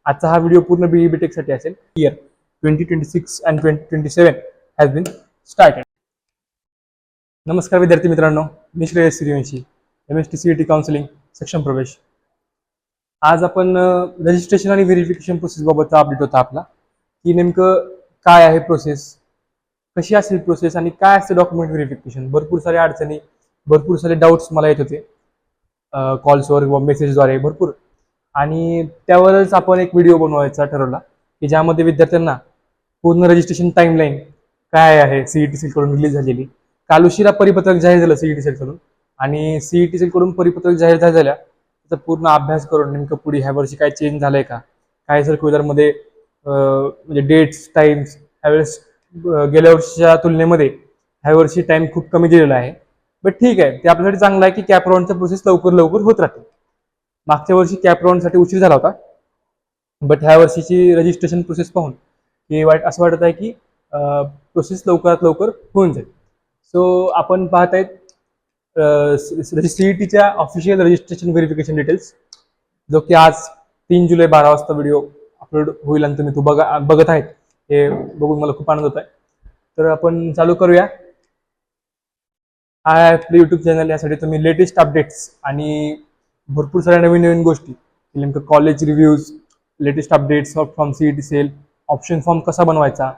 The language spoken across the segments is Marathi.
आजचा हा व्हिडिओ पूर्ण बीई बीटेक साठी असेल. Year 2026 and 2027 has been started. नमस्कार विद्यार्थी मित्रांनो, मी Shreyas Suryavanshi, MST CET counselling Saksham Pravesh. आज आपण रजिस्ट्रेशन आणि व्हेरिफिकेशन प्रोसेस बाबतचा अपडेट होता आपला, की नेमकं काय आहे प्रोसेस, कशी असेल प्रोसेस आणि काय असते डॉक्युमेंट व्हेरिफिकेशन. भरपूर साऱ्या अडचणी, भरपूर सारे डाऊट्स मला येत होते कॉल्सवर किंवा मेसेजद्वारे भरपूर, आणि त्यावरच आपण एक व्हिडिओ बनवायचा ठरवला की ज्यामध्ये विद्यार्थ्यांना पूर्ण रजिस्ट्रेशन टाइमलाईन काय आहे सीईटी सेल कडून रिलीज झालेली, काल उशिरा परिपत्रक जाहीर झालं सीईटी सेल कडून, आणि सीईटी सेल कडून परिपत्रक जाहीर झाल्या त्याचा पूर्ण अभ्यास करून नेमकं पुढे ह्या वर्षी काय चेंज झालंय का, काय सर्क्युलरमध्ये म्हणजे डेट्स टाइम्स ह्यावेळेस गेल्या वर्षीच्या तुलनेमध्ये ह्या वर्षी टाइम खूप कमी दिलेला आहे. बट ठीक आहे, ते आपल्यासाठी चांगलं आहे की कॅप राऊंडचा प्रोसेस लवकर होत राहते. मागच्या वर्षी कॅप राऊंडसाठी उशीर झाला होता, बट ह्या वर्षीची रजिस्ट्रेशन प्रोसेस पाहून की असं वाटत आहे की प्रोसेस लवकरात लवकर होऊन जाईल. सो आपण पाहत आहेत सीईटीच्या ऑफिशियल रजिस्ट्रेशन व्हेरिफिकेशन डिटेल्स, जो की आज 3 जुलै 12 वाजता व्हिडिओ अपलोड होईल आणि तुम्ही तो बघत आहेत. हे बघून मला खूप आनंद होत आहे. तर आपण चालू करूया. हा आपलं युट्यूब चॅनल, यासाठी तुम्ही लेटेस्ट अपडेट्स आणि भरपूर साऱ्या नवीन गोष्टी, नेमकं college reviews, latest updates from CET cell, option form कसा बनवायचा,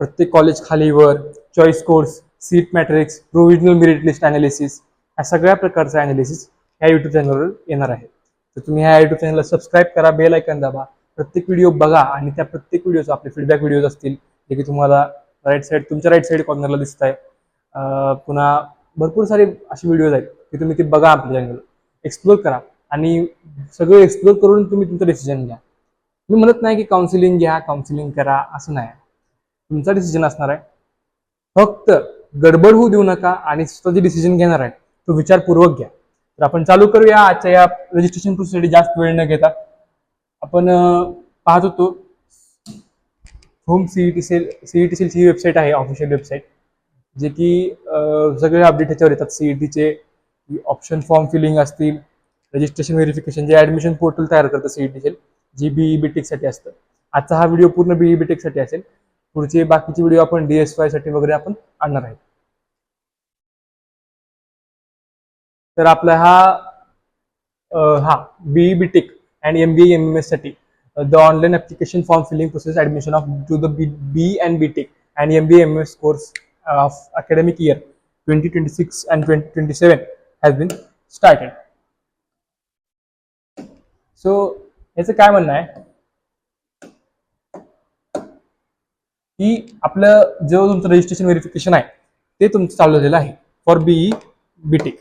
प्रत्येक कॉलेज खालीवर, choice course, seat matrix, provisional merit list analysis, या सगळ्या प्रकारचं अनालिसिस ह्या युट्यूब चॅनलवर येणार आहे. तर तुम्ही ह्या युट्यूब चॅनलला सबस्क्राईब करा, बेल आयकॉन दाबा, प्रत्येक व्हिडिओ बघा आणि त्या प्रत्येक व्हिडिओचे आपले फीडबॅक व्हिडिओज असतील जे की तुम्हाला तुमच्या राईट साईड कॉर्नरला दिसत आहे. पुन्हा भरपूर सारे असे व्हिडिओज आहेत की तुम्ही ते बघा, आपल्या चॅनलला एक्सप्लोर करा आणि सगळं एक्सप्लोर करून तुम्ही तुमचं डिसिजन घ्या. मी म्हणत नाही की काउन्सिलिंग घ्या, काउन्सिलिंग करा, असं नाही. तुमचा डिसिजन असणार आहे. फक्त गडबड होऊ देऊ नका आणि स्वतः जे डिसिजन घेणार आहे तो विचारपूर्वक घ्या. तर आपण चालू करूया आजच्या या रजिस्ट्रेशन प्रोसेससाठी जास्त वेळ न घेता. आपण पाहत होतो होम सीईटी सेलची वेबसाईट आहे, ऑफिशियल वेबसाईट, जे की सगळे अपडेट ह्याच्यावर येतात. सीईटीचे ऑप्शन फॉर्म फिलिंग असतील, रजिस्ट्रेशन व्हेरिफिकेशन, जे ऍडमिशन पोर्टल तयार करतं सीईटी सेल, जी बीई बीटेक साठी असतं. आजचा हा व्हिडिओ पूर्ण बीई बीटेक साठी असेल. पुढचे बाकीचे व्हिडिओ आपण DSY साठी वगैरे आपण आणणार आहे. तर आपला हा BE BTech and MBA MMS साठी the online application form filling process admission of to the BE and BTech and MBA MMS course of academic year 2026 and 2027 has been started. So याचं काय म्हणणं आहे की आपलं जो तुमचं रजिस्ट्रेशन व्हेरिफिकेशन आहे ते तुमचं चालू झालेलं आहे फॉर बीई बीटेक,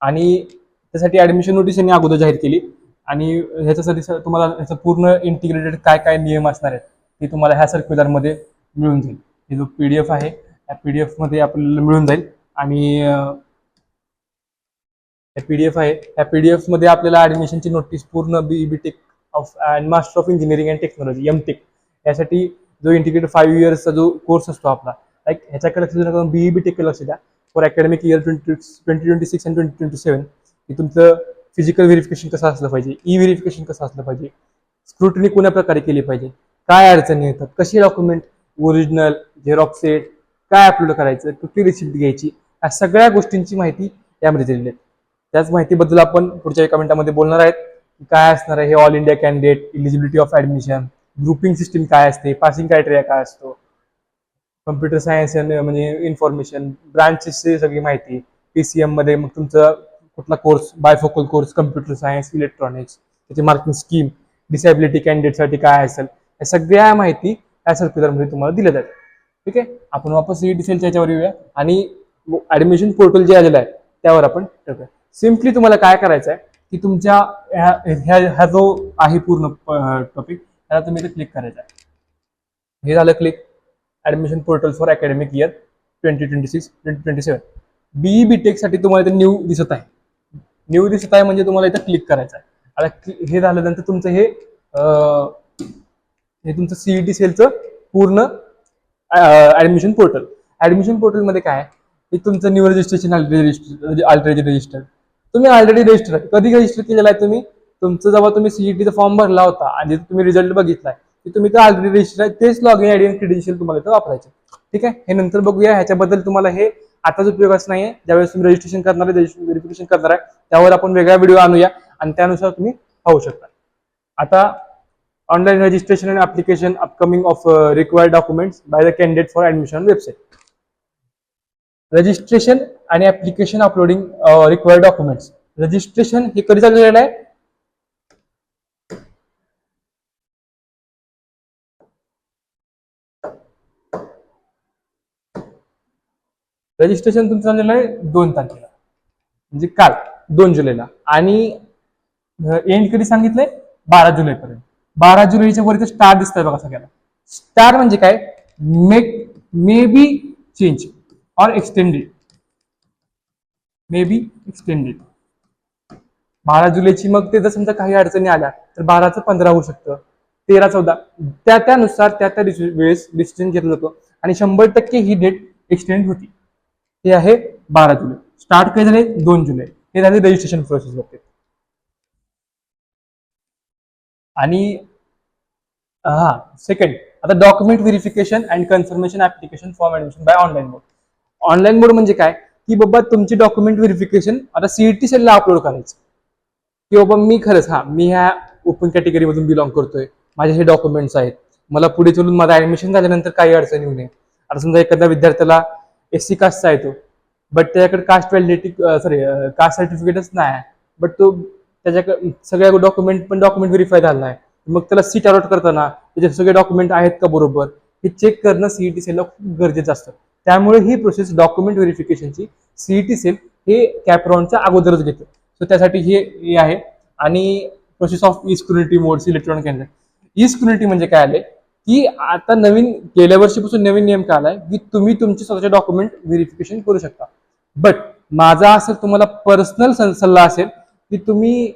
आणि त्यासाठी ऍडमिशन नोटीस यांनी अगोदर जाहीर केली. आणि ह्याच्यासाठी तुम्हाला ह्याचं पूर्ण इंटिग्रेटेड काय काय नियम असणार आहेत ते तुम्हाला ह्या सर्क्युलरमध्ये मिळून जाईल. हे जो PDF आहे त्या PDF मध्ये आपल्याला मिळून जाईल. आणि PDF आहे, त्या PDF मध्ये आपल्याला ऍडमिशनची नोटीस पूर्ण BE BTech of and master of engineering and technology MTech यासाठी जो इंटिग्रेटेड 5 इयर्सचा जो कोर्स असतो आपला, लाईक ह्याच्याकडे लक्ष देऊ नका, बीई बीटेक लक्ष द्या. फॉर अकॅडमिक इयर 2026 अँड 2027 की तुमचं फिजिकल व्हेरिफिकेशन कसं असलं पाहिजे, व्हेरिफिकेशन कसं असलं पाहिजे, स्क्रुटनी कोण्या प्रकारे केली पाहिजे, काय अडचणी येतात, कशी डॉक्युमेंट ओरिजिनल झेरॉक्सेट काय अपलोड करायचं, कुठली रिसिप्ट घ्यायची, या सगळ्या गोष्टींची माहिती यामध्ये दिलेली आहे. त्याच माहितीबद्दल आपण पुढच्या एका मिनिटामध्ये बोलणार आहेत. काय असणार आहे हे all India candidate, eligibility of admission, grouping system काय असते, पासिंग क्रायटेरिया काय असतो, कम्प्युटर सायन्स म्हणजे इन्फॉर्मेशन ब्रांचेसची सगळी माहिती, PCM मध्ये मग तुमचं कुठला course, bifocal course, computer science, electronics, त्याची मार्किंग स्कीम, डिसेबिलिटी कॅन्डिडेटसाठी काय असेल, या सगळ्या माहिती या सर्क्युलरमध्ये तुम्हाला दिल्या जाते. ठीक आहे, आपण वापस सीईटी सेलच्या याच्यावर येऊया आणि ऍडमिशन पोर्टल जे आलेलं आहे त्यावर आपण टाकूया. सिम्पली तुम्हाला काय करायचं आहे की तुमच्या ह्या जो आहे पूर्ण टॉपिक त्याला तुम्ही इथे क्लिक करायचं आहे. हे झालं click. Admission portal for academic year 2026-2027 BE BTech साठी तुम्हाला इथे न्यू दिसत आहे. न्यू दिसत आहे म्हणजे तुम्हाला इथे क्लिक करायचं आहे. आता हे झाल्यानंतर तुमचं हे तुमचं सीईटी सेलचं पूर्ण ऍडमिशन पोर्टल. ऍडमिशन पोर्टल मध्ये काय आहे, तुमचं न्यू रजिस्ट्रेशन ऑलरेडी रजिस्टर, तुम्ही ऑलरेडी रजिस्टर, कधी रजिस्टर केलेलं आहे तुम्ही तुमचं जेव्हा तुम्ही सीईटीचा फॉर्म भरला होता आणि तुम्ही रिझल्ट बघितलाय की तुम्ही तर ऑलरेडी रजिस्टर आहे, तेच लॉग इन आयडी आणि क्रेडेन्शियल तुम्हाला इथं वापरायचे. ठीक आहे, हे नंतर बघूया. ह्याच्याबद्दल तुम्हाला हे आताच उपयोगाच नाहीये. ज्यावेळेस तुम्ही रजिस्ट्रेशन करणार आहे, व्हेरिफिकेशन करणार आहे, त्यावर आपण वेगळा व्हिडिओ आणूया आणि त्यानुसार तुम्ही पाहू शकता. आता online registration and application upcoming of required documents by the candidate for admission website. Registration आणि application uploading required documents. Registration हे कधी चालू झालेलं आहे? रजिस्ट्रेशन तुमचं झालेलं आहे 2 तारखेला, म्हणजे काल 2 जुलैला, आणि एंड कधी सांगितलंय? 12 जुलैपर्यंत. 12 जुलैच्या वरती स्टार दिसतंय बघा सगळ्याला. स्टार म्हणजे काय? May be change or extended. May be extended. 12 जुलैची मग ते जर समजा काही अडचणी आल्या तर 12चं 15 होऊ शकतं, 13, 14, त्यानुसार त्या वेळेस डिसिजन घेतला जातो आणि 100% ही डेट एक्सटेंड होती. हे आहे 12 जुलै. स्टार्ट काय झाले? 2 जुलै. हे झाले रजिस्ट्रेशन प्रोसेस बाबतीत. आणि सेकंड, आता document verification and confirmation application form admission by online mode. Online mode म्हणजे काय? की बाबा तुमची डॉक्युमेंट व्हेरिफिकेशन आता सीईटी सेलला अपलोड करायचं की बाबा मी खरंच मी ह्या ओपन कॅटेगरीमधून बिलॉंग करतोय, माझे हे डॉक्युमेंट्स आहेत, मला पुढे चलून माझं ऍडमिशन झाल्यानंतर काही अडचण येऊ नये. आता समजा एखाद्या विद्यार्थ्याला एससी कास्टचा आहे तो, बट त्याच्याकडे कास्ट व्हॅलिडिटी कास्ट सर्टिफिकेटच नाही, बट तो त्याच्याकडे सगळ्या डॉक्युमेंट व्हेरीफाय झाला आहे, मग त्याला सीट अलॉट करताना त्याचे सगळे डॉक्युमेंट आहेत का बरोबर हे चेक करणं सीईटी सेलला खूप गरजेचं असतं. त्यामुळे ही प्रोसेस डॉक्युमेंट व्हेरिफिकेशनची सीईटी सेल हे कॅपराऊंडच्या अगोदरच घेतं. सो त्यासाठी हे आहे. आणि process of e scrutiny mode electronic candidate. E scrutiny म्हणजे काय आले की आता नवीन गेल्या वर्षीपासून नवीन नियम काय आलाय की तुम्ही तुमचे स्वतःचे डॉक्युमेंट व्हेरिफिकेशन करू शकता. बट माझा असं तुम्हाला पर्सनल सल्ला असेल की तुम्ही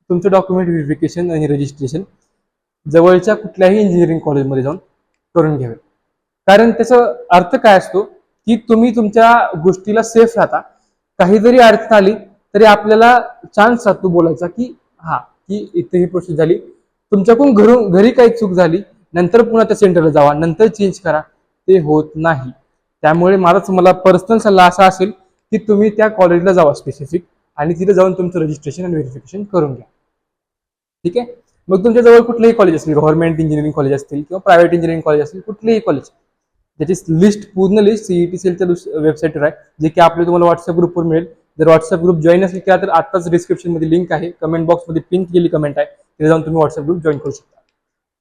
तुमचं डॉक्युमेंट व्हेरिफिकेशन आणि रजिस्ट्रेशन जवळच्या कुठल्याही इंजिनिअरिंग कॉलेजमध्ये जाऊन करून घ्यावे. कारण त्याचा अर्थ काय असतो की तुम्ही तुमच्या गोष्टीला सेफ राहता. काही जरी अडचण आली तरी आपल्याला चान्स राहतो बोलायचा की की इथे ही प्रोसेस झाली, तुमच्याकडून घरी काही चूक झाली, नंतर पुन्हा त्या सेंटरला जावा, नंतर चेंज करा, ते होत नाही. त्यामुळे मला पर्सनल सल्ला असा असेल की तुम्ही त्या कॉलेजला जावा स्पेसिफिक आणि तिथे जाऊन तुमचं रजिस्ट्रेशन आणि व्हेरिफिकेशन करून घ्या. ठीक आहे. मग तुमच्या जवळ कुठलेही कॉलेज असतील, गव्हर्नमेंट इंजिनिअरिंग कॉलेज असतील किंवा प्रायव्हेट इंजिनिअरिंग कॉलेज असतील, कुठलेही कॉलेज, त्याची पूर्ण लिस्ट सीईटी सेलच्या वेबसाईटवर आहे, जे की आपल्याला तुम्हाला व्हॉट्सअप ग्रुपवर मिळेल. जर व्हॉट्सअप ग्रुप जॉईन असेल केला तर आताच डिस्क्रिप्शन मध्ये लिंक आहे, कमेंट बॉक्समध्ये पिन केलेली कमेंट आहे, तिथे जाऊन तुम्ही व्हॉट्सअप ग्रुप जॉईन करू शकता.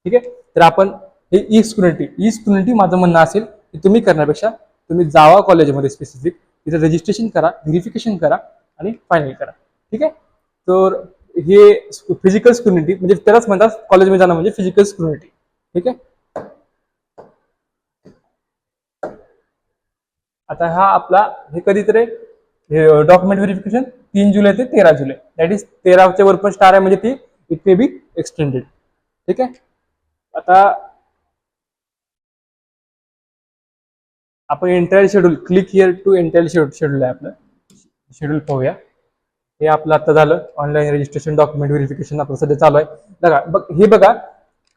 ठीक आहे. तर आपण हे ई स्क्रुनिटी माझं म्हणणं असेल की तुम्ही करण्यापेक्षा तुम्ही जावा कॉलेजमध्ये स्पेसिफिक, तिथे रजिस्ट्रेशन करा, व्हेरिफिकेशन करा आणि फायनल करा. ठीक आहे. तर हे फिजिकल स्क्रुनिटी म्हणजे त्यालाच म्हणतात कॉलेजमध्ये जाणं म्हणजे फिजिकल स्क्रुनिटी. ठीक आहे. आता आपला हे कधीतरी डॉक्युमेंट व्हेरिफिकेशन 3 जुलै ते 13 जुलै, दॅट इज 13च्या वर पण स्टार आहे म्हणजे ती इट मे बी एक्सटेंडेड. ठीक आहे. आता आपण entire schedule, click here to entire schedule आहे आपलं, शेड्यूल पाहूया. हे आपलं आता झालं ऑनलाईन रजिस्ट्रेशन, डॉक्युमेंट व्हेरिफिकेशन आपलं सध्या चालू आहे. हे बघा,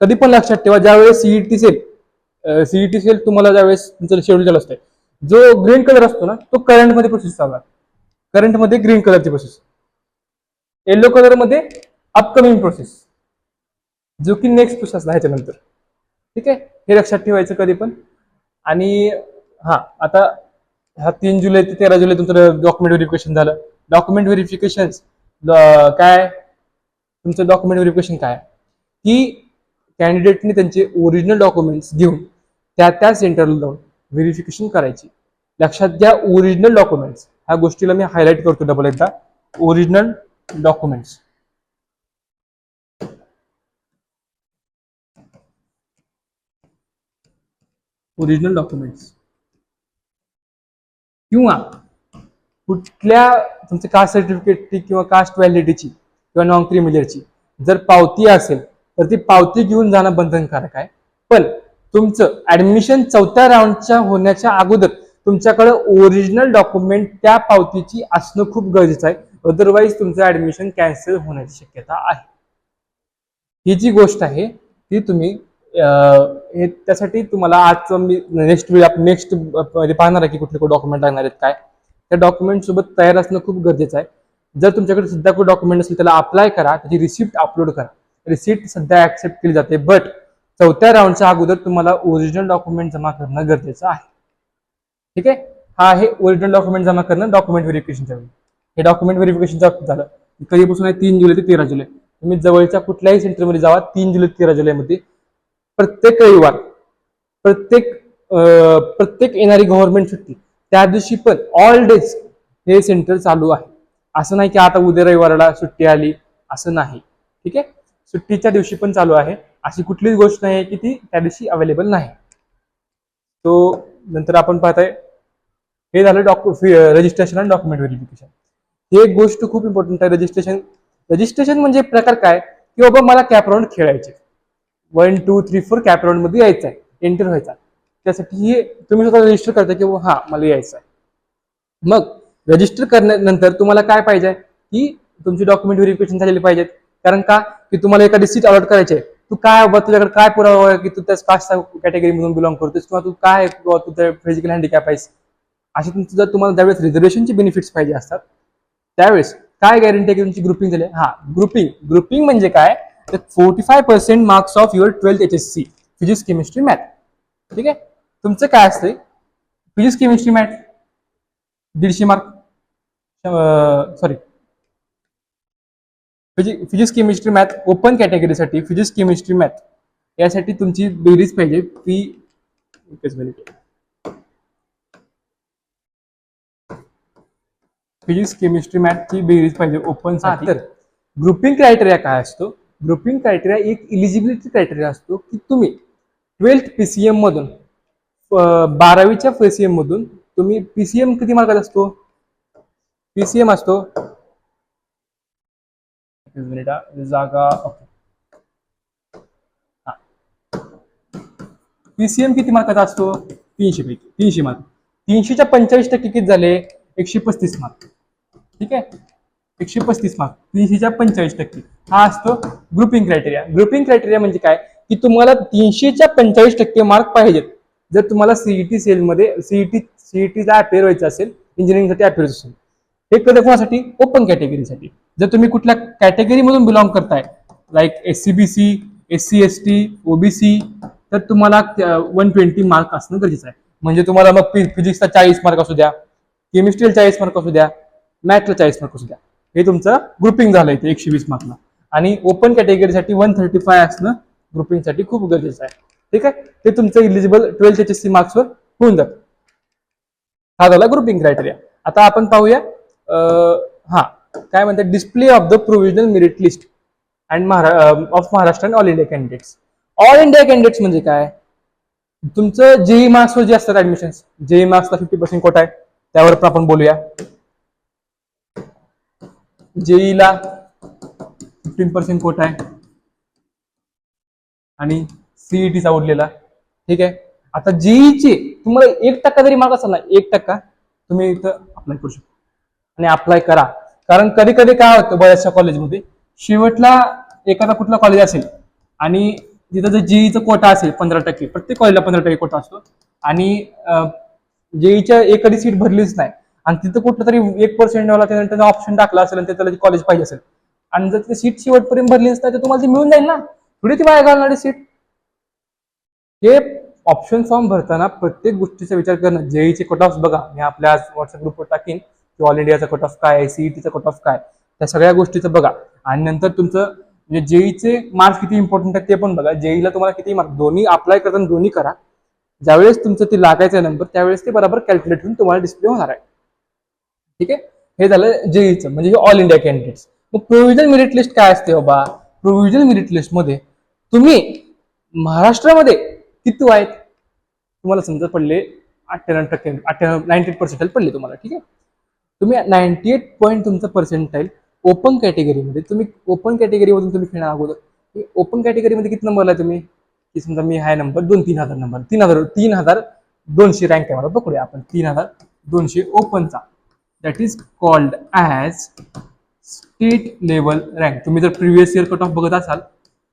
कधी पण लक्षात ठेवा ज्यावेळेस सीईटी सेल तुम्हाला ज्यावेळेस तुमचं शेड्यूल चालू असतंय, जो ग्रीन कलर असतो ना तो करंट मध्ये प्रोसेस चालू आहे. करंट मध्ये ग्रीन कलरची प्रोसेस, येलो कलर मध्ये अपकमिंग प्रोसेस, जो की नेक्स्ट प्रोसेस ह्याच्यानंतर. ठीक आहे. हे लक्षात ठेवायचं कधी पण. आणि आता 3 जुलै ते 13 जुलै तुमचं डॉक्युमेंट व्हेरिफिकेशन झालं. डॉक्युमेंट व्हेरिफिकेशन काय? तुमचं डॉक्युमेंट व्हेरिफिकेशन काय की कॅन्डिडेटने त्यांचे ओरिजिनल डॉक्युमेंट्स घेऊन त्या सेंटरला जाऊन व्हेरिफिकेशन करायची. लक्षात घ्या, ओरिजिनल डॉक्युमेंट्स, ह्या गोष्टीला मी हायलाइट करतो डबल एकदा, ओरिजिनल डॉक्युमेंट्स. ओरिजिनल डॉक्युमेंट्स किंवा कुठल्या तुमच्या कास्ट सर्टिफिकेटची किंवा कास्ट व्हॅलिडिटीची किंवा नॉन क्रिमिलियरची जर पावती असेल तर ती पावती घेऊन जाणं बंधनकारक आहे. पण तुमचं ऍडमिशन 4थ्या राऊंडच्या होण्याच्या अगोदर तुमच्याकडे ओरिजिनल डॉक्युमेंट त्या पावतीची असणं खूप गरजेचं आहे. अदरवाईज तुमचं ऍडमिशन कॅन्सल होण्याची शक्यता आहे. ही जी गोष्ट आहे ती तुम्ही त्यासाठी तुम्हाला आजचं मी नेक्स्ट मध्ये पाहणार आहे की कुठले कुठे डॉक्युमेंट लागणार आहेत काय. त्या डॉक्युमेंट सोबत तयार असणं खूप गरजेचं आहे. जर तुमच्याकडे सध्या કોઈ डॉक्युमेंट असेल त्याला अप्लाय करा, त्याची रिसिप्ट अपलोड करा. रिसिप्ट सध्या ऍक्सेप्ट केली जाते, बट चौथ्या राऊंडच्या अगोदर तुम्हाला ओरिजिनल डॉक्युमेंट जमा करणं गरजेचं आहे. ठीक आहे, हा आहे ओरिजिनल डॉक्युमेंट जमा करणं डॉक्युमेंट व्हेरिफिकेशनच्या वेळी. हे डॉक्युमेंट व्हेरिफिकेशनचं झालं. कधीपासून आहे 3 जुलै ते 13 जुलै. तुम्ही जवळच्या कुठल्याही सेंटरमध्ये जावा 3 जुलै ते 13 जुलैमध्ये प्रत्येक रविवार प्रत्येक येणारी गव्हर्नमेंट सुट्टी त्या दिवशी पण ऑल डेज हे सेंटर चालू आहे. असं नाही की आता उद्या रविवारला सुट्टी आली असं नाही. ठीक आहे, सुट्टीच्या दिवशी पण चालू आहे. अशी कुठलीच गोष्ट नाही आहे की ती त्या दिवशी अवेलेबल नाही. तो नंतर आपण पाहताय हे झालं रजिस्ट्रेशन आणि डॉक्युमेंट व्हेरिफिकेशन. ही एक गोष्ट खूप इम्पॉर्टंट आहे. रजिस्ट्रेशन म्हणजे प्रकार काय की बाबा मला कॅप राऊंड खेळायचे, 1 2 3 4 कॅप राऊंड मध्ये यायचं आहे, एंटर व्हायचा. त्यासाठी तुम्ही स्वतः रजिस्टर करता की हा मला यायचं आहे. मग रजिस्टर करण्यानंतर तुम्हाला काय पाहिजे की तुमची डॉक्युमेंट व्हेरिफिकेशन झालेली पाहिजेत. कारण का की तुम्हाला एखादी सीट अलॉट करायची आहे. तू काय बाबा तुझ्याकडे काय पुरावा आहे की तू त्या कास्ट कॅटेगरी मधून बिलॉंग करतोस किंवा तू काय तू फिजिकल हँडिकॅप आहेस. अशी तुमचं जर तुम्हाला ज्यावेळेस रिझर्वेशनचे बेनिफिट्स पाहिजे असतात त्यावेळेस काय गॅरंटी आहे की तुमची ग्रुपिंग झाली. हा, ग्रुपिंग म्हणजे काय तर 45% marks of your 12th HSC physics chemistry math. ठीक आहे, तुमचं काय असतंय physics chemistry math 150 mark, sorry physics chemistry math open कॅटेगरीसाठी फिजिक्स केमिस्ट्री मॅथ यासाठी तुमची बेरीज पाहिजे फिजिक्स केमिस्ट्री मॅथची बेरीज पाहिजे ओपन साठी. तर ग्रुपिंग क्रायटेरिया काय असतो? ग्रुपिंग क्रायटेरिया एक इलिजिबिलिटी क्रायटेरिया असतो की तुम्ही 12th PCM मधून 12वीच्या PCM मधून तुम्ही PCM किती मार्कात असतो? PCM असतो जागा PCM किती मार्काचा असतो? 300 पैकी 300 मार्क. 300च्या 45% किती झाले? 135 मार्क. ठीक आहे, 135 मार्क 300च्या 45%. हा असतो ग्रुपिंग क्रायटेरिया. ग्रुपिंग क्रायटेरिया म्हणजे काय की तुम्हाला 300च्या 45% मार्क पाहिजेत जर तुम्हाला सीईटी सेलमध्ये सीईटीचा अपेअर व्हायचं असेल, इंजिनिअरिंगसाठी अपेअर असेल. हे कधी कोणासाठी? ओपन कॅटेगरीसाठी. जर तुम्ही कुठल्या कॅटेगरीमधून बिलॉंग करताय like SCBC, SC ST, OBC तर तुम्हाला 120 मार्क असणं गरजेचं आहे. म्हणजे तुम्हाला मग फिजिक्सचा 40 मार्क असू द्या, केमिस्ट्रीला 40 मार्क असू द्या, मॅथला 40 मार्क असू द्या, हे तुमचं ग्रुपिंग झालं इथे 120 मार्कला. आणि ओपन कॅटेगरीसाठी 135 असणं ग्रुपिंगसाठी खूप गरजेचं आहे. ठीक आहे, ते तुमचं इलिजिबल 12th HSC मार्क्सवर होऊन जातं. हा झाला ग्रुपिंग क्रायटेरिया. आता आपण पाहूया हा काय म्हणतात display of the provisional merit list and of Maharashtra and all India candidates. All India candidates म्हणजे काय? तुमचं जेई मार्क्सवर जे असतात ऍडमिशन, जेई मार्क्सला 50% कोटा आहे त्यावर पण आपण बोलूया. जेईला 15% कोटा आहे आणि सीईटीचा उरलेला. ठीक आहे, आता जेईचे तुम्हाला 1% जरी मार्क असेल ना, 1% तुम्ही इथं अप्लाय करू शकता आणि अप्लाय करा. कारण कधी कधी काय होतं बऱ्याचशा कॉलेजमध्ये शेवटला एखादा कुठला कॉलेज असेल आणि तिथं जर जेईचा कोटा असेल 15%, प्रत्येक कॉलेजला 15% कोटा असतो आणि जेईच्या एखादी सीट भरलीच नाही आणि तिथं कुठलं तरी 1% वाला त्याचा ऑप्शन टाकला असेल आणि त्याला कॉलेज पाहिजे असेल आणि जर ती सीट शेवटपर्यंत भरलीच नाही तर तुम्हाला ती मिळून जाईल ना, थोडी ती वाया घालणारी सीट. हे ऑप्शन फॉर्म भरताना प्रत्येक गोष्टीचा विचार करणं. जेईचे कट ऑफ बघा, मी आपल्या व्हॉट्सअप ग्रुपवर टाकीन की ऑल इंडियाचा कट ऑफ काय आहे, सीईटीचा कट ऑफ काय, त्या सगळ्या गोष्टीचं बघा. आणि नंतर तुमचं म्हणजे जेईचे मार्क्स किती इम्पॉर्टंट आहेत ते पण बघा. जेईला तुम्हाला किती मार्क, दोन्ही अप्लाय करताना दोन्ही करा. ज्यावेळेस तुमचं ते लागायचं नंबर त्यावेळेस ते बरोबर कॅल्क्युलेट होऊन तुम्हाला डिस्प्ले होणार आहे. ठीक आहे, हे झालं जेईचं म्हणजे ऑल इंडिया कॅन्डिडेट्स. मग प्रोव्हिजनल मेरिट लिस्ट काय असते बाबा? प्रोव्हिजनल मेरिट लिस्ट मध्ये तुम्ही महाराष्ट्रामध्ये किती आहेत तुम्हाला समजा पडले 98%, 98% पडले तुम्हाला. ठीक आहे, तुम्ही 98 पॉईंट तुमचं पर्सेंटाईल ओपन कॅटेगरीमध्ये तुम्ही ओपन कॅटेगरीमधून तुम्ही खेळणार अगोदर. ओपन कॅटेगरीमध्ये किती नंबरला तुम्ही की समजा मी हाय नंबर 2-3,000 नंबर 3,200 रँक आहे मला पकडूया आपण 3,200 ओपनचा. That is called as state level rank. तुम्ही जर प्रिव्हियस इयर कट ऑफ बघत असाल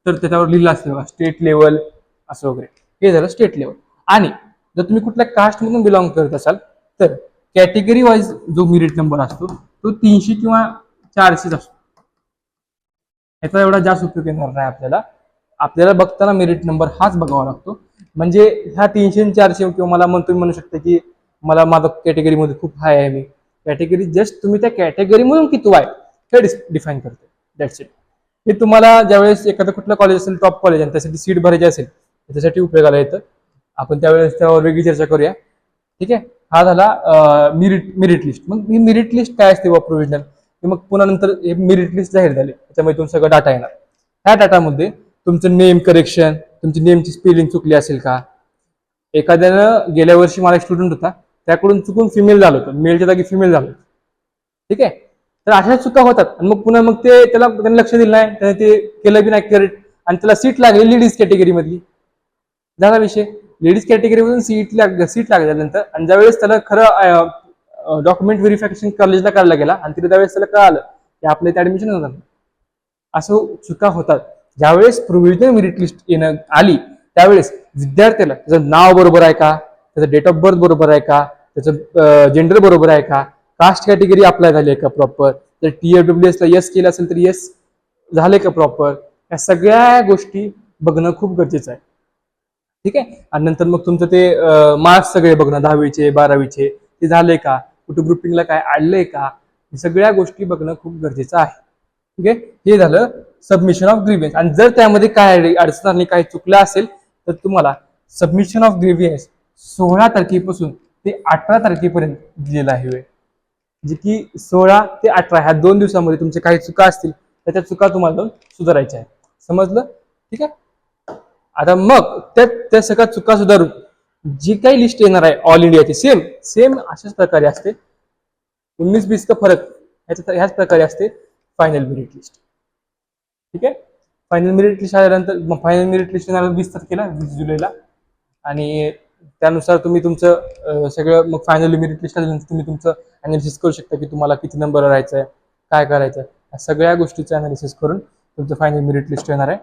तर त्याच्यावर लिहिलं असतं बघा स्टेट लेवल असं वगैरे. हे झालं स्टेट लेवल. आणि जर तुम्ही कुठल्या कास्टमधून बिलॉंग करत असाल तर कॅटेगरी वाईज जो मेरिट नंबर असतो तो 300 किंवा 400 असतो. याचा एवढा जास्त उपयोग येणार नाही आपल्याला. आपल्याला बघताना मेरिट नंबर हाच बघावा लागतो. म्हणजे ह्या 300 आणि 400 किंवा मला म्हणू शकता की मला माझा कॅटेगरीमध्ये खूप हाय आहे, मी कॅटेगरी जस्ट तुम्ही त्या कॅटेगरीमधून किती आहे हे डिफाईन करते. That's it. हे तुम्हाला ज्यावेळेस एखादं कुठलं कॉलेज असेल टॉप कॉलेज आणि त्यासाठी सीट भरायची असेल त्याच्यासाठी उपयोगाला येतं. आपण त्यावेळेस त्यावर वेगळी चर्चा करूया. ठीक आहे. हा झाला मेरिट लिस्ट. मग ही मेरिट लिस्ट काय असते व प्रोव्हिजनल, मग पुन्हा नंतर मेरिट लिस्ट जाहीर झाली त्याच्यामध्ये तुमचा सगळं डाटा येणार. ह्या डाटामध्ये तुमचं नेम करेक्शन, तुमची नेमची स्पेलिंग चुकली असेल का, एखाद्यानं गेल्या वर्षी मला एक स्टुडंट होता त्याकडून चुकून फिमेल झालं होतं, मेलच्या जागी फिमेल झालं. ठीक आहे. तर अशा चुका होतात आणि मग पुन्हा मग ते त्यांनी लक्ष दिलं नाही, त्याने ते केलं बी नाही करेक्ट आणि त्याला सीट लागली लेडीज कॅटेगरी मधली. झाला विषय. लेडीज कॅटेगरीमधून सीट लागल्यानंतर आणि ज्यावेळेस त्याला खरं डॉक्युमेंट व्हेरिफिकेशन कॉलेजला करायला गेला आणि तिथे त्यावेळेस त्याला कळालं की आपल्या इथे ऍडमिशन होणार. असं चुका होतात. ज्यावेळेस प्रोव्हिजनल मेरिट लिस्ट येणं आली त्यावेळेस विद्यार्थ्याला त्याचं नाव बरोबर आहे का, त्याचं डेट ऑफ बर्थ बरोबर आहे का, त्याचं जेंडर बरोबर आहे का, कास्ट कॅटेगरी अप्लाय झाली आहे का प्रॉपर, जर TFWS ला यस केलं असेल तर यस झाले का प्रॉपर, या सगळ्या गोष्टी बघणं खूप गरजेचं आहे. ठीक आहे. आणि नंतर मग तुमचं ते मार्क्स सगळे बघणं 10वीचे 12वीचे ते झाले का, कुठे ग्रुपिंगला काय आणलंय का, हे सगळ्या गोष्टी बघणं खूप गरजेचं आहे. ठीक आहे. हे झालं सबमिशन ऑफ ग्रीव्हन्स. आणि जर त्यामध्ये काय अडचण आणि काही चुकलं असेल तर तुम्हाला सबमिशन ऑफ ग्रीव्हन्स 16 तारखेपासून ते 18 तारखेपर्यंत दिलेला आहे वेळ. जे की 16 ते 18 ह्या 2 दिवसामध्ये तुमच्या काही चुका असतील तर त्या चुका तुम्हाला सुधारायच्या आहेत. समजलं? ठीक आहे. आता मग त्या सगळ्या चुका सुधारून जी काही लिस्ट येणार आहे ऑल इंडियाची सेम अशाच प्रकारे असते. 19-20 का फरक ह्याच प्रकारे असते फायनल मेरिट लिस्ट. ठीक आहे. फायनल मेरिट लिस्ट आल्यानंतर फायनल मेरिट लिस्ट येणार 20 तारखेला 20 जुलैला. आणि त्यानुसार तुम्ही तुमचं सगळं मग फायनल मेरिट लिस्ट आल्यानंतर तुम्ही तुमचं अनालिसिस करू शकता की तुम्हाला किती नंबर राहायचं आहे, काय करायचं आहे, या सगळ्या गोष्टीचं अनालिसिस करून तुमचं फायनल मेरिट लिस्ट येणार आहे.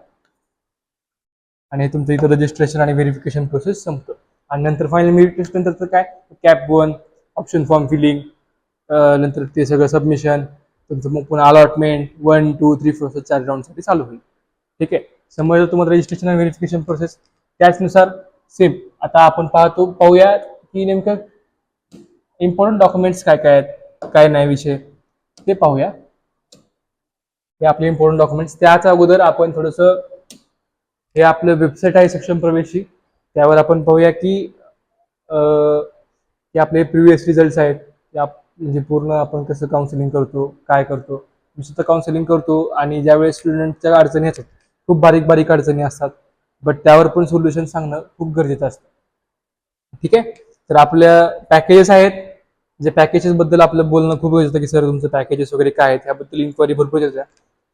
आणि तुमचं इथं रजिस्ट्रेशन आणि व्हेरिफिकेशन प्रोसेस संपतं. आणि नंतर फायनल मेरिट लिस्ट नंतर काय कॅप 1 ऑप्शन फॉर्म फिलिंग, नंतर ते सगळं सबमिशन, तुमचं मग पुन्हा अलॉटमेंट 1, 2, 3, 4 4 राऊंडसाठी चालू होईल. ठीक आहे. समजा तुम्हाला रजिस्ट्रेशन आणि व्हेरिफिकेशन प्रोसेस त्याचनुसार सेम. आता आपण पाहूया की नेमकं इम्पॉर्टंट डॉक्युमेंट्स काय काय आहेत, काय नाही विषय ते पाहूया. हे आपले इम्पॉर्टंट डॉक्युमेंट्स. त्याच्या अगोदर आपण थोडंसं हे आपलं वेबसाईट आहे सक्षम प्रवेशची, त्यावर आपण पाहूया की आपले प्रिव्हियस रिझल्ट्स आहेत, म्हणजे पूर्ण आपण कसं काउन्सिलिंग करतो, काय करतो. मी सुद्धा काउन्सिलिंग करतो आणि ज्यावेळेस स्टुडंटच्या अडचणी येतात खूप बारीक अडचणी असतात, बट त्यावर पण सोल्युशन सांगणं खूप गरजेचं असतं. ठीक आहे. तर आपल्या पॅकेजेस आहेत, जे पॅकेजेस बद्दल आपलं बोलणं खूप गरजेचं की सर तुमचं पॅकेजेस वगैरे काय आहेत त्याबद्दल इन्क्वायरी भरपूर येतात,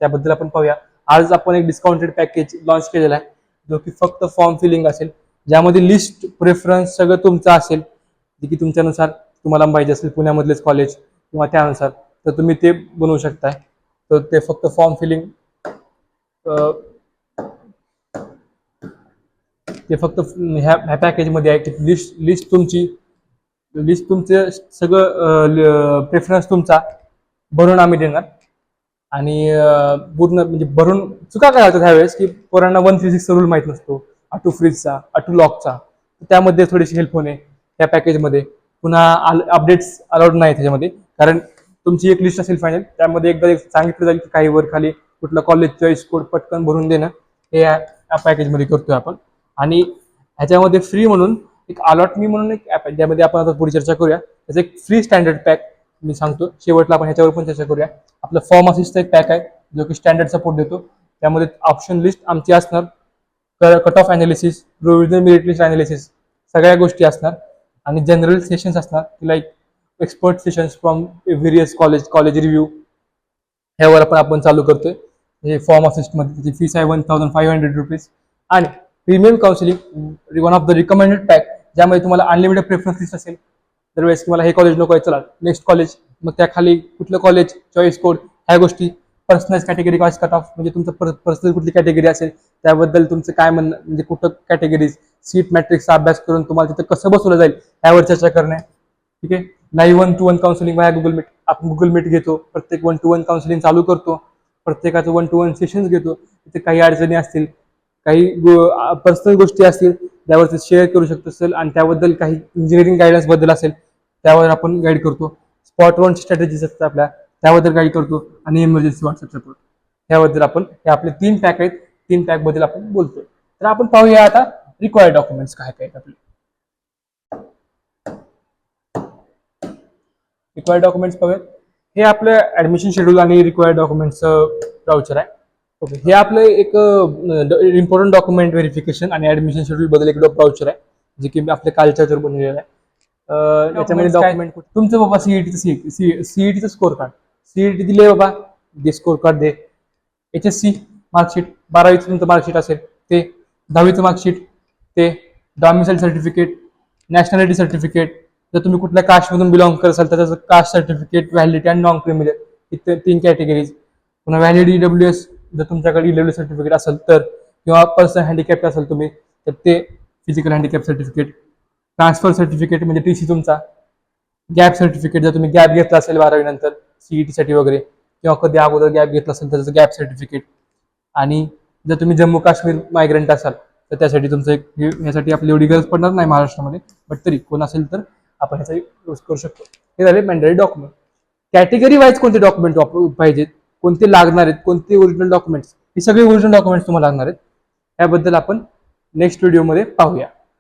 त्याबद्दल आपण पाहूया. आज आपण एक डिस्काउंटेड पॅकेज लॉन्च केलेला आहे जो की फक्त फॉर्म फिलिंग असेल, ज्यामध्ये लिस्ट प्रेफरन्स सगळं तुमचं असेल, जे की तुमच्यानुसार तुम्हाला पाहिजे असेल पुण्यामधलेच कॉलेज किंवा त्यानुसार तर तुम्ही ते बनवू शकताय. तर ते फक्त फॉर्म फिलिंग ते फक्त ह्या पॅकेजमध्ये आहे की लिस्ट तुमचे सगळं प्रेफरन्स तुमचा भरून आम्ही देणार. आणि पूर्ण म्हणजे भरून चुका काय होतात ह्यावेळेस की पोरांना 136 रूल माहीत नसतो, ऑटो फ्रीजचा, ऑटो लॉकचा, त्यामध्ये थोडीशी हेल्प होणे त्या पॅकेजमध्ये. पुन्हा अपडेट्स अलाउड नाही त्याच्यामध्ये, कारण तुमची एक लिस्ट असेल फायनल, त्यामध्ये एकदा सांगितलं जाईल की काही वर खाली कुठलं कॉलेज चॉईस कोड पटकन भरून देणं हे या पॅकेजमध्ये करतोय आपण. आणि ह्याच्यामध्ये फ्री म्हणून एक अलॉटमी म्हणून एक ॲप आहे, ज्यामध्ये आपण आता पुढे चर्चा करूया. त्याचं एक फ्री स्टँडर्ड पॅक मी सांगतो शेवटला, आपण ह्याच्यावर पण चर्चा करूया. आपलं फॉर्म असिस्टचा एक पॅक आहे जो की स्टँडर्ड सपोर्ट देतो. त्यामध्ये ऑप्शन लिस्ट आमची असणार, cut off analysis, provisional merit list analysis, सगळ्या गोष्टी असणार. आणि जनरल सेशन्स असणार like expert sessions from various college review, ह्यावर आपण चालू करतोय. हे फॉर्म असिस्टमध्ये त्याची फीस आहे 1500 रुपीज. आणि premium counselling one of the recommended pack, ज्यामध्ये तुम्हाला अनलिमिटेड प्रेफरन्स लिस्ट असेल. दरवेळेस तुम्हाला हे कॉलेज नको आहे, चला नेक्स्ट कॉलेज, मग त्याखाली कुठलं कॉलेज चॉईस कोड, ह्या गोष्टी, personal category wise cut off, म्हणजे तुमचं पर्सनल कुठली कॅटेगरी असेल त्याबद्दल तुमचं काय म्हणणं, म्हणजे कुठं कॅटेगरीज, सीट मॅट्रिक्सचा अभ्यास करून तुम्हाला तिथं कसं बसवलं जाईल यावर चर्चा करणे. ठीक आहे. लाईव्ह 1-to-1 काउन्सिलिंग वाया गुगल मीट. आपण गुगल मीट घेतो, प्रत्येक 1-to-1 काउन्सिलिंग चालू करतो, प्रत्येकाचं 1-to-1 सेशन्स घेतो. तिथे काही अडचणी असतील, काही पर्सनल गोष्टी असतील त्यावर ते शेअर करू शकतो असेल, आणि त्याबद्दल काही इंजिनिअरिंग गायडन्स बद्दल असेल त्यावर आपण गाईड करतो. स्पॉट वन स्ट्रॅटेजीज असतात आपल्या, त्याबद्दल गाईड करतो. आणि इमर्जन्सी व्हॉट्सअप सपोर्ट, याबद्दल आपण, हे आपले 3 पॅक आहेत, 3 पॅक बद्दल आपण बोलतोय. तर आपण पाहूया आता रिक्वायर्ड डॉक्युमेंट्स काय काय आपले. रिक्वायर्ड डॉक्युमेंट्स पाहूया. हे आपलं ऍडमिशन शेड्यूल आणि रिक्वायर्ड डॉक्युमेंट्सचं ब्राउचर आहे. ओके, हे आपलं एक इम्पॉर्टंट डॉक्युमेंट व्हेरिफिकेशन आणि ऍडमिशन शेड्यूल बद्दल एक ब्राउचर आहे, जे की आपल्या कालच्या बनवलेलं आहे. याच्यामध्ये डॉक्युमेंट तुमचं बाबा सीईटीचं स्कोर कार्ड, सीईटी दिले बाबा, they score card they. HSC marksheet, 12वीचं तुमचं मार्कशीट असेल ते, 10वीचं मार्कशीट ते, डॉमिसाईल सर्टिफिकेट, नॅशनॅलिटी सर्टिफिकेट, जर तुम्ही कुठल्या कास्टमधून बिलॉंग करत असाल तर त्याचं कास्ट सर्टिफिकेट, व्हॅलिडिटी आणि नॉन क्रिमिनल, इथे 3 कॅटेगरीज. पुन्हा व्हॅलिड EWS, जर तुमच्याकडे EWS सर्टिफिकेट असेल तर, किंवा पर्सनल हँडिकॅप्ट असेल तुम्ही तर ते physical handicap certificate, transfer certificate म्हणजे TC तुमचा, गॅप सर्टिफिकेट जर तुम्ही गॅप घेतला असेल 12वी नंतर CET साठी वगैरे, किंवा कधी अगोदर गॅप घेतला असेल तर त्याचं गॅप सर्टिफिकेट. आणि जर तुम्ही जम्मू काश्मीर मायग्रंट असाल तर त्यासाठी तुमचं यासाठी आपली एवढी गरज पडणार नाही महाराष्ट्रामध्ये, बट तरी कोण असेल तर आपण ह्याचा यूज करू शकतो. हे झाले मॅन्डेटरी डॉक्युमेंट. कॅटेगरी वाईज कोणते डॉक्युमेंट पाहिजेत, कोणते लागणार आहेत, कोणते ओरिजिनल डॉक्युमेंट्स, हे सगळे ओरिजिनल डॉक्युमेंट्स तुम्हाला लागणार आहेत. याबद्दल आपण नेक्स्ट व्हिडिओमध्ये पाहूया.